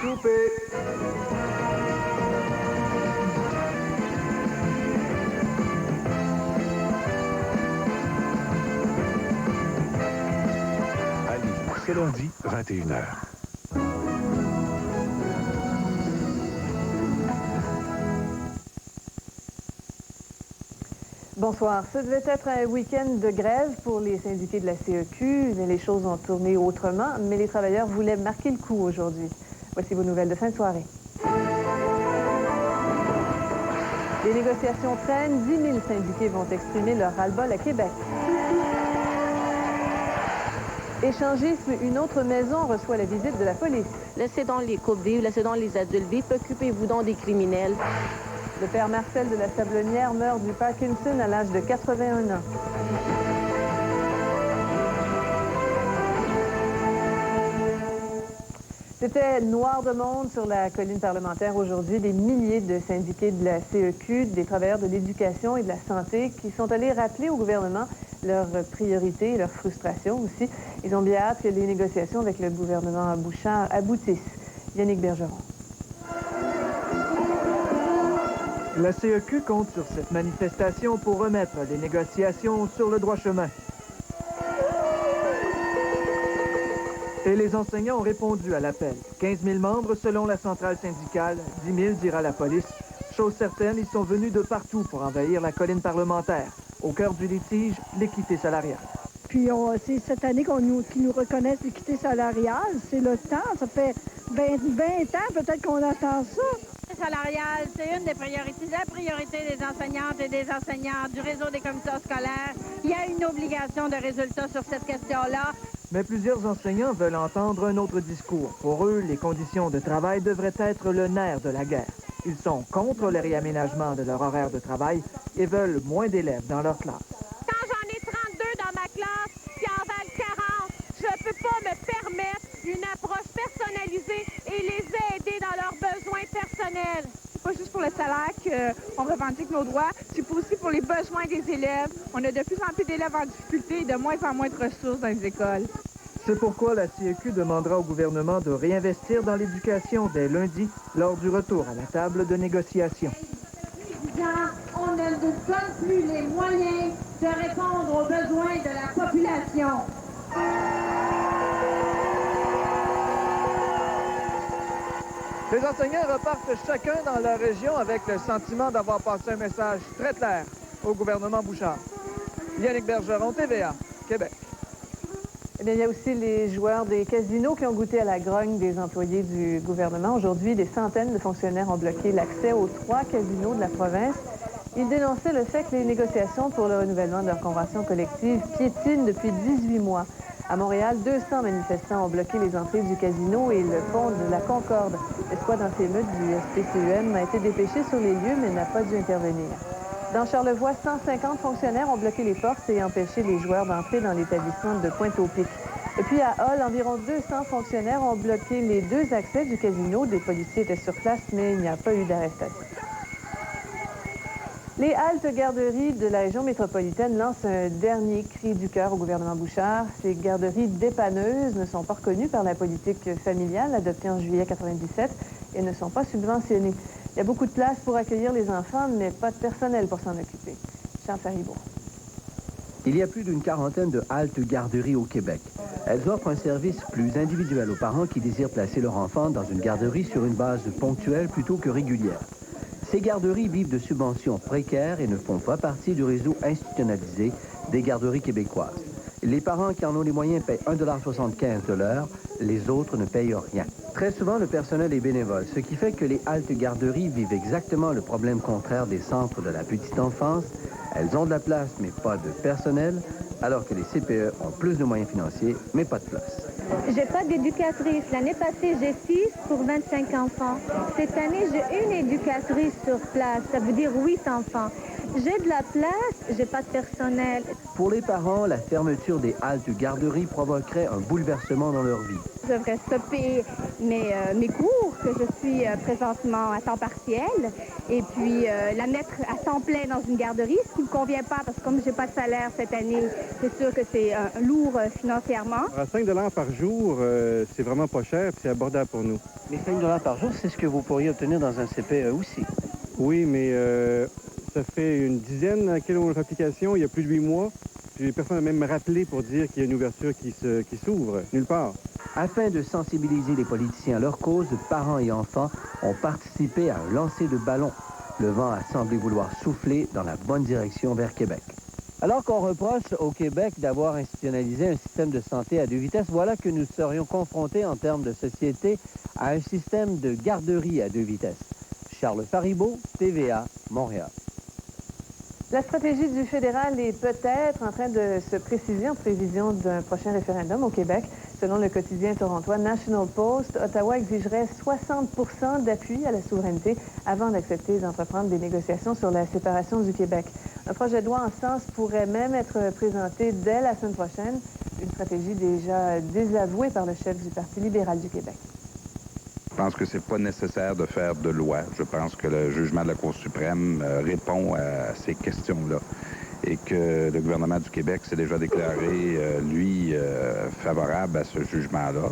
souper. C'est lundi, 21h. Bonsoir. Ce devait être un week-end de grève pour les syndiqués de la CEQ, mais les choses ont tourné autrement, mais les travailleurs voulaient marquer le coup aujourd'hui. Voici vos nouvelles de fin de soirée. Les négociations traînent. 10 000 syndiqués vont exprimer leur ras-le-bol à Québec. Échangisme, une autre maison reçoit la visite de la police. Laissez donc les couples vivre, laissez donc les adultes vivre, occupez-vous donc des criminels. Le père Marcel de la Sablonnière meurt du Parkinson à l'âge de 81 ans. C'était noir de monde sur la colline parlementaire aujourd'hui. Des milliers de syndiqués de la CEQ, des travailleurs de l'éducation et de la santé qui sont allés rappeler au gouvernement leurs priorités et leurs frustrations aussi. Ils ont bien hâte que les négociations avec le gouvernement Bouchard aboutissent. Yannick Bergeron. La CEQ compte sur cette manifestation pour remettre les négociations sur le droit chemin. Et les enseignants ont répondu à l'appel. 15 000 membres selon la centrale syndicale, 10 000 dira la police. Chose certaine, ils sont venus de partout pour envahir la colline parlementaire. Au cœur du litige, l'équité salariale. Puis c'est cette année qu'ils nous reconnaissent l'équité salariale. C'est le temps, ça fait 20 ans peut-être qu'on attend ça. Salariale, c'est une des priorités, la priorité des enseignantes et des enseignants, du réseau des commissions scolaires. Il y a une obligation de résultat sur cette question-là. Mais plusieurs enseignants veulent entendre un autre discours. Pour eux, les conditions de travail devraient être le nerf de la guerre. Ils sont contre le réaménagement de leur horaire de travail et veulent moins d'élèves dans leur classe. Quand j'en ai 32 dans ma classe, qui en valent 40, je ne peux pas me permettre une approche personnalisée et les aider dans leurs besoins personnels. C'est pas juste pour le salaire qu'on revendique nos droits, c'est aussi pour les besoins des élèves. On a de plus en plus d'élèves en difficulté et de moins en moins de ressources dans les écoles. C'est pourquoi la CEQ demandera au gouvernement de réinvestir dans l'éducation dès lundi lors du retour à la table de négociation. On ne nous donne plus les moyens de répondre aux besoins de la population. Les enseignants repartent chacun dans leur région avec le sentiment d'avoir passé un message très clair au gouvernement Bouchard. Yannick Bergeron, TVA, Québec. Eh bien, il y a aussi les joueurs des casinos qui ont goûté à la grogne des employés du gouvernement. Aujourd'hui, des centaines de fonctionnaires ont bloqué l'accès aux 3 casinos de la province. Ils dénonçaient le fait que les négociations pour le renouvellement de leur convention collective piétinent depuis 18 mois. À Montréal, 200 manifestants ont bloqué les entrées du casino et le pont de la Concorde. L'escouade anti-émeute du SPCUM a été dépêchée sur les lieux, mais n'a pas dû intervenir. Dans Charlevoix, 150 fonctionnaires ont bloqué les portes et empêché les joueurs d'entrer dans l'établissement de Pointe-au-Pic. Et puis à Hull, environ 200 fonctionnaires ont bloqué les 2 accès du casino. Des policiers étaient sur place, mais il n'y a pas eu d'arrestation. Les haltes garderies de la région métropolitaine lancent un dernier cri du cœur au gouvernement Bouchard. Ces garderies dépanneuses ne sont pas reconnues par la politique familiale adoptée en juillet 1997 et ne sont pas subventionnées. Il y a beaucoup de place pour accueillir les enfants, mais pas de personnel pour s'en occuper. Charles Faribault. Il y a plus d'une quarantaine de haltes garderies au Québec. Elles offrent un service plus individuel aux parents qui désirent placer leur enfant dans une garderie sur une base ponctuelle plutôt que régulière. Ces garderies vivent de subventions précaires et ne font pas partie du réseau institutionnalisé des garderies québécoises. Les parents qui en ont les moyens payent 1,75 $ de l'heure, les autres ne payent rien. Très souvent, le personnel est bénévole, ce qui fait que les haltes garderies vivent exactement le problème contraire des centres de la petite enfance. Elles ont de la place, mais pas de personnel, alors que les CPE ont plus de moyens financiers, mais pas de place. J'ai pas d'éducatrice. L'année passée, j'ai 6 pour 25 enfants. Cette année, j'ai une éducatrice sur place. Ça veut dire 8 enfants. J'ai de la place, j'ai pas de personnel. Pour les parents, la fermeture des haltes garderies provoquerait un bouleversement dans leur vie. Je devrais stopper mes cours, que je suis présentement à temps partiel, et puis la mettre à temps plein dans une garderie, ce qui me convient pas parce que comme j'ai pas de salaire cette année, c'est sûr que c'est lourd financièrement. À 5 $ par jour, c'est vraiment pas cher, puis c'est abordable pour nous. Mais 5 $ par jour, c'est ce que vous pourriez obtenir dans un CPE aussi. Oui, mais ça fait une dizaine à quelle application, il y a plus de 8 mois. Puis personne n'a même me rappelé pour dire qu'il y a une ouverture qui s'ouvre, nulle part. Afin de sensibiliser les politiciens à leur cause, parents et enfants ont participé à un lancer de ballon. Le vent a semblé vouloir souffler dans la bonne direction vers Québec. Alors qu'on reproche au Québec d'avoir institutionnalisé un système de santé à 2 vitesses, voilà que nous serions confrontés en termes de société à un système de garderie à 2 vitesses. Charles Faribault, TVA, Montréal. La stratégie du fédéral est peut-être en train de se préciser en prévision d'un prochain référendum au Québec. Selon le quotidien torontois National Post, Ottawa exigerait 60 % d'appui à la souveraineté avant d'accepter d'entreprendre des négociations sur la séparation du Québec. Un projet de loi en ce sens pourrait même être présenté dès la semaine prochaine, une stratégie déjà désavouée par le chef du Parti libéral du Québec. Je pense que c'est pas nécessaire de faire de loi. Je pense que le jugement de la Cour suprême répond à ces questions-là et que le gouvernement du Québec s'est déjà déclaré, lui, favorable à ce jugement-là.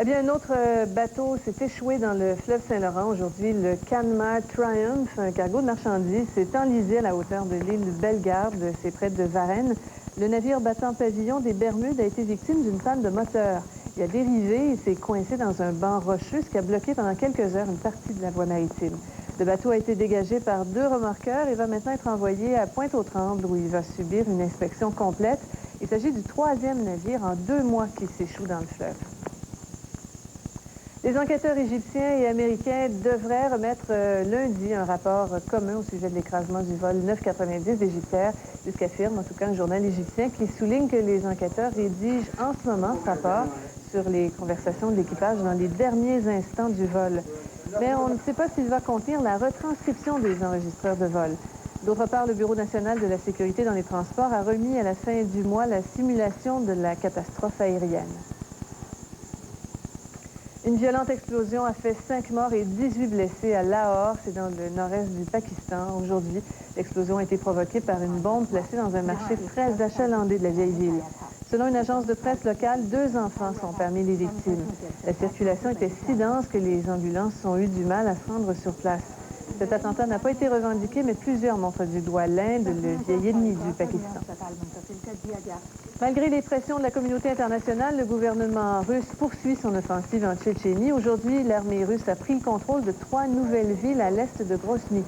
Eh bien, un autre bateau s'est échoué dans le fleuve Saint-Laurent aujourd'hui. Le Canmar Triumph, un cargo de marchandises, s'est enlisé à la hauteur de l'île Bellegarde, c'est près de Varennes. Le navire battant pavillon des Bermudes a été victime d'une panne de moteur. Il a dérivé et s'est coincé dans un banc rocheux, ce qui a bloqué pendant quelques heures une partie de la voie maritime. Le bateau a été dégagé par 2 remorqueurs et va maintenant être envoyé à Pointe-aux-Trembles où il va subir une inspection complète. Il s'agit du 3e navire en 2 mois qui s'échoue dans le fleuve. Les enquêteurs égyptiens et américains devraient remettre lundi un rapport commun au sujet de l'écrasement du vol 990 d'Égyptaire. C'est ce qu'affirme en tout cas un journal égyptien qui souligne que les enquêteurs rédigent en ce moment ce rapport sur les conversations de l'équipage dans les derniers instants du vol. Mais on ne sait pas s'il va contenir la retranscription des enregistreurs de vol. D'autre part, le Bureau national de la sécurité dans les transports a remis à la fin du mois la simulation de la catastrophe aérienne. Une violente explosion a fait 5 morts et 18 blessés à Lahore, c'est dans le nord-est du Pakistan. Aujourd'hui, l'explosion a été provoquée par une bombe placée dans un marché très achalandé de la vieille ville. Selon une agence de presse locale, 2 enfants sont parmi les victimes. La circulation était si dense que les ambulances ont eu du mal à se rendre sur place. Cet attentat n'a pas été revendiqué, mais plusieurs montrent du doigt l'Inde, le vieil ennemi du Pakistan. Malgré les pressions de la communauté internationale, le gouvernement russe poursuit son offensive en Tchétchénie. Aujourd'hui, l'armée russe a pris le contrôle de 3 nouvelles villes à l'est de Grozny.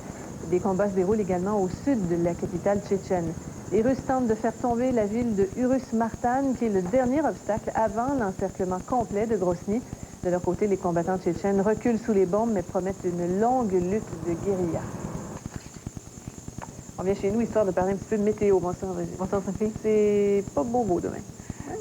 Des combats se déroulent également au sud de la capitale tchétchène. Les Russes tentent de faire tomber la ville de Urus-Martan, qui est le dernier obstacle avant l'encerclement complet de Grozny. De leur côté, les combattants tchétchènes reculent sous les bombes, mais promettent une longue lutte de guérilla. On vient chez nous, histoire de parler un petit peu de météo. Bonsoir, Brigitte. Bonsoir, Sophie. C'est pas beau demain.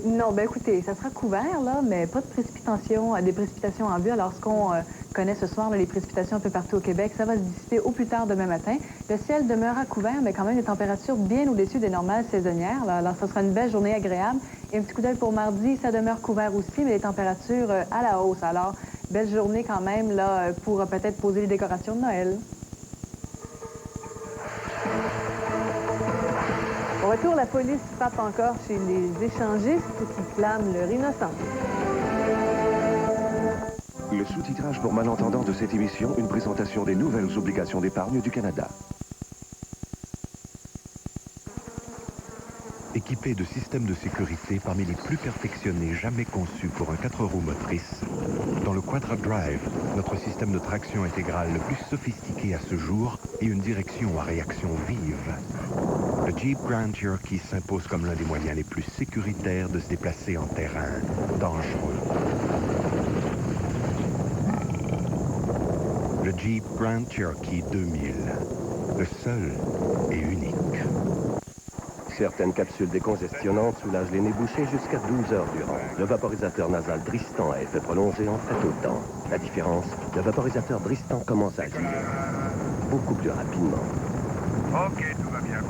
Non, ben écoutez, ça sera couvert, là, mais pas de précipitations, des précipitations en vue. Alors, ce qu'on connaît ce soir, là, les précipitations un peu partout au Québec, ça va se dissiper au plus tard demain matin. Le ciel demeurera couvert, mais quand même des températures bien au-dessus des normales saisonnières. Là. Alors, ce sera une belle journée agréable. Et un petit coup d'œil pour mardi, ça demeure couvert aussi, mais les températures à la hausse. Alors, belle journée quand même, là, pour peut-être poser les décorations de Noël. Au retour, la police frappe encore chez les échangistes qui clament leur innocence. Le sous-titrage pour malentendants de cette émission, une présentation des nouvelles obligations d'épargne du Canada. Équipé de systèmes de sécurité parmi les plus perfectionnés jamais conçus pour un 4 roues motrices, dans le Quadra Drive, notre système de traction intégrale le plus sophistiqué à ce jour et une direction à réaction vive. Le Jeep Grand Cherokee s'impose comme l'un des moyens les plus sécuritaires de se déplacer en terrain dangereux. Le Jeep Grand Cherokee 2000, le seul et unique. Certaines capsules décongestionnantes soulagent les nez bouchés jusqu'à 12 heures durant. Le vaporisateur nasal Dristan à effet prolongé en fait autant. La différence, le vaporisateur Dristan commence à agir beaucoup plus rapidement. OK, tout va bien.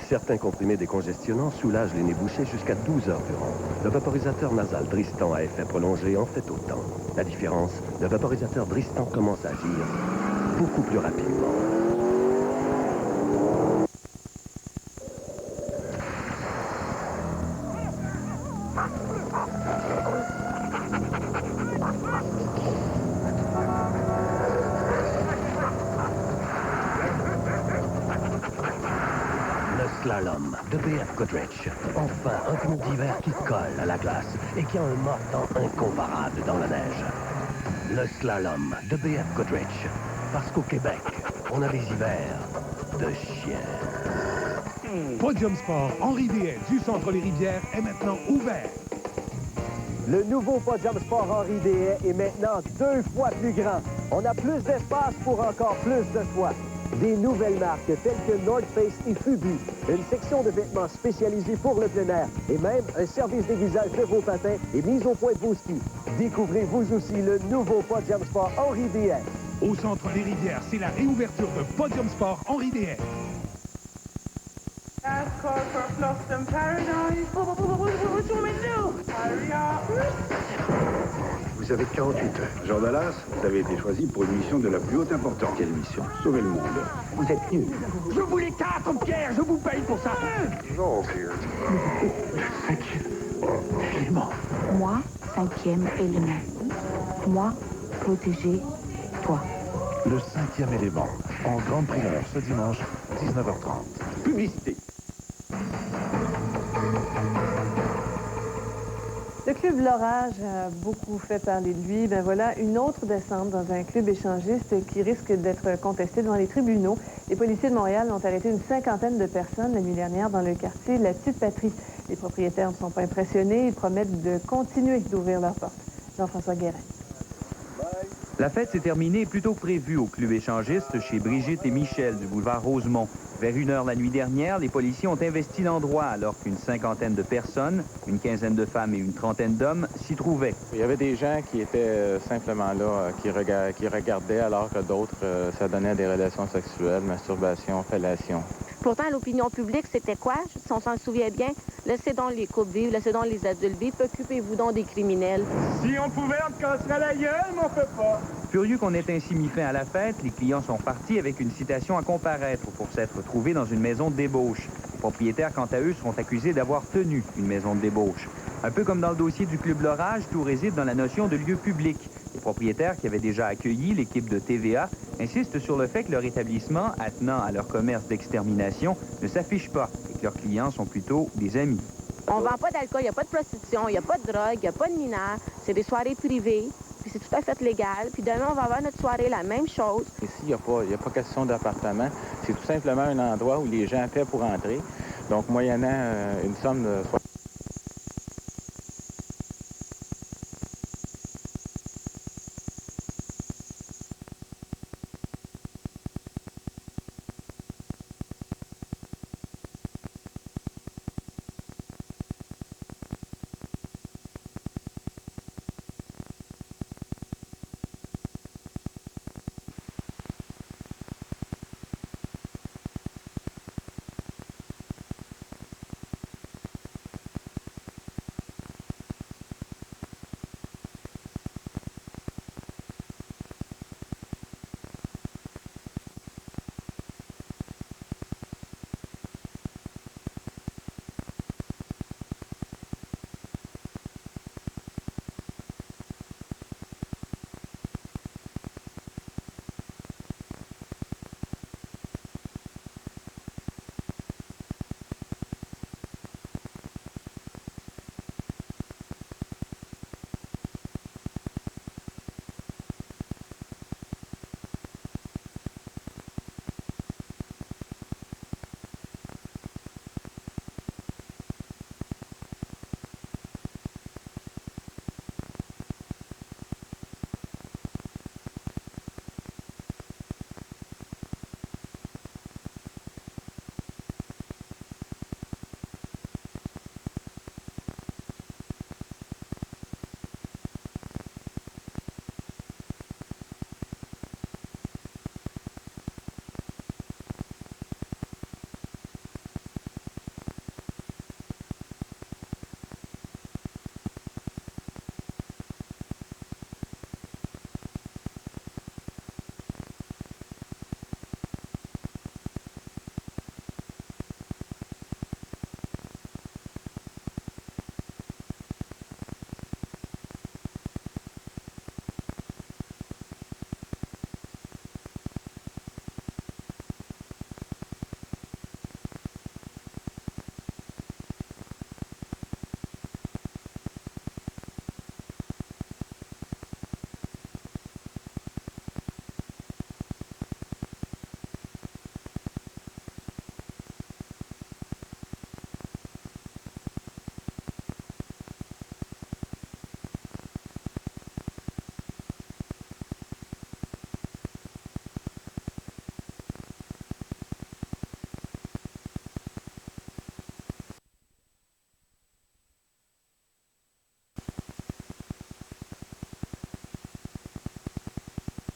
Certains comprimés décongestionnants soulagent les nez bouchés jusqu'à 12 heures durant. Le vaporisateur nasal Dristan à effet prolongé en fait autant. La différence, le vaporisateur Dristan commence à agir beaucoup plus rapidement. Le slalom de B.F. Goodrich. Enfin, un pneu d'hiver qui colle à la glace et qui a un mordant incomparable dans la neige. Le slalom de B.F. Goodrich. Parce qu'au Québec, on a des hivers de chiens. Podium Sport Henri Deshaies du Centre Les Rivières est maintenant ouvert. Le nouveau Podium Sport Henri Deshaies est maintenant 2 fois plus grand. On a plus d'espace pour encore plus de choix. Des nouvelles marques telles que North Face et Fubu, une section de vêtements spécialisés pour le plein air et même un service d'aiguisage de vos patins et mise au point de vos skis. Découvrez vous aussi le nouveau Podium Sport Henri Deshaies. Au Centre des Rivières, c'est la réouverture de Podium Sport Henri Deshaies. Vous avez 48 heures. Jean Dallas, vous avez été choisi pour une mission de la plus haute importance. Quelle mission? Sauver le monde. Vous êtes nul. Je voulais 4 pierres, je vous paye pour ça. Élément. Moi, 5e élément. Moi, protéger toi. Le 5e élément, en grande primeur ce dimanche, 19h30. Publicité. Le club L'Orage a beaucoup fait parler de lui. Ben voilà, une autre descente dans un club échangiste qui risque d'être contestée devant les tribunaux. Les policiers de Montréal ont arrêté une 50aine de personnes la nuit dernière dans le quartier La Petite Patrie. Les propriétaires ne sont pas impressionnés. Ils promettent de continuer d'ouvrir leurs portes. Jean-François Guérin. La fête s'est terminée plus tôt que prévu au club échangiste chez Brigitte et Michel du boulevard Rosemont. Vers 1h la nuit dernière, les policiers ont investi l'endroit alors qu'une 50aine de personnes, une 15aine de femmes et une 30aine d'hommes s'y trouvaient. Il y avait des gens qui étaient simplement là, qui regardaient alors que d'autres s'adonnaient à des relations sexuelles, masturbation, fellation. Pourtant, l'opinion publique, c'était quoi? Si on s'en souvient bien, laissez donc les couples vivre, laissez donc les adultes vivre, occupez-vous donc des criminels. Si on pouvait, on te casserait la gueule, mais on peut pas. Furieux qu'on ait ainsi mis fin à la fête, les clients sont partis avec une citation à comparaître pour s'être trouvés dans une maison de débauche. Les propriétaires, quant à eux, seront accusés d'avoir tenu une maison de débauche. Un peu comme dans le dossier du Club L'Orage, tout réside dans la notion de lieu public. Les propriétaires qui avaient déjà accueilli l'équipe de TVA insistent sur le fait que leur établissement, attenant à leur commerce d'extermination, ne s'affiche pas et que leurs clients sont plutôt des amis. On vend pas d'alcool, il n'y a pas de prostitution, il n'y a pas de drogue, il n'y a pas de mineurs. C'est des soirées privées, puis c'est tout à fait légal. Puis demain, on va avoir notre soirée, la même chose. Ici, il n'y a pas question d'appartement. C'est tout simplement un endroit où les gens paient pour entrer. Donc, moyennant une somme de